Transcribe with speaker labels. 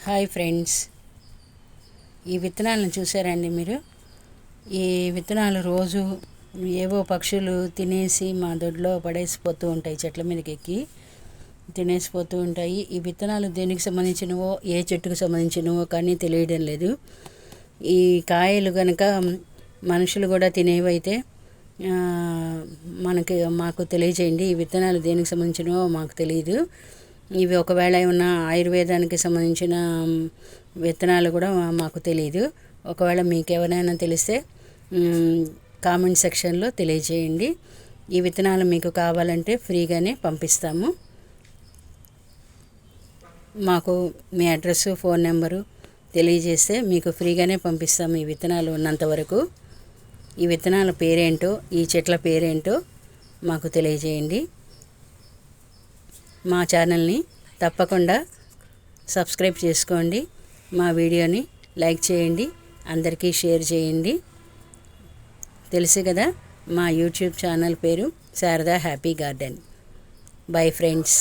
Speaker 1: Hi friends, ఈ విత్తనాలను చూసారండి మీరు? ఈ విత్తనాలు రోజు ఏవో పక్షులు తినేసి మా దొడ్లో పడేసిపోతూ ఉంటాయి, చెట్ల మీదకి ఎక్కి తినేసిపోతూ ఉంటాయి. ఈ విత్తనాలు దేనికి సంబంధించినవో, ఏ చెట్టుకు సంబంధించినవో కానీ తెలియడం లేదు. ఈ కాయలు కనుక మనుషులు కూడా తినేవైతే మాకు తెలియజేయండి. ఈ విత్తనాలు దేనికి సంబంధించినవో మాకు తెలియదు. ఇవి ఒకవేళ ఏమన్నా ఆయుర్వేదానికి సంబంధించిన విత్తనాలు కూడా మాకు తెలియదు. ఒకవేళ మీకు ఎవరైనా తెలిస్తే కామెంట్ సెక్షన్లో తెలియజేయండి. ఈ విత్తనాలు మీకు కావాలంటే ఫ్రీగానే పంపిస్తాము. మాకు మీ అడ్రస్సు, ఫోన్ నెంబరు తెలియజేస్తే మీకు ఫ్రీగానే పంపిస్తాము. ఈ విత్తనాలు ఉన్నంత వరకు ఈ విత్తనాల పేరేంటో, ఈ చెట్ల పేరేంటో మాకు తెలియజేయండి. మా ఛానల్ని తప్పకుండా సబ్స్క్రైబ్ చేసుకోండి. మా వీడియోని లైక్ చేయండి, అందరికీ షేర్ చేయండి. తెలుసు కదా, మా యూట్యూబ్ ఛానల్ పేరు Sharada happy garden. Bye friends.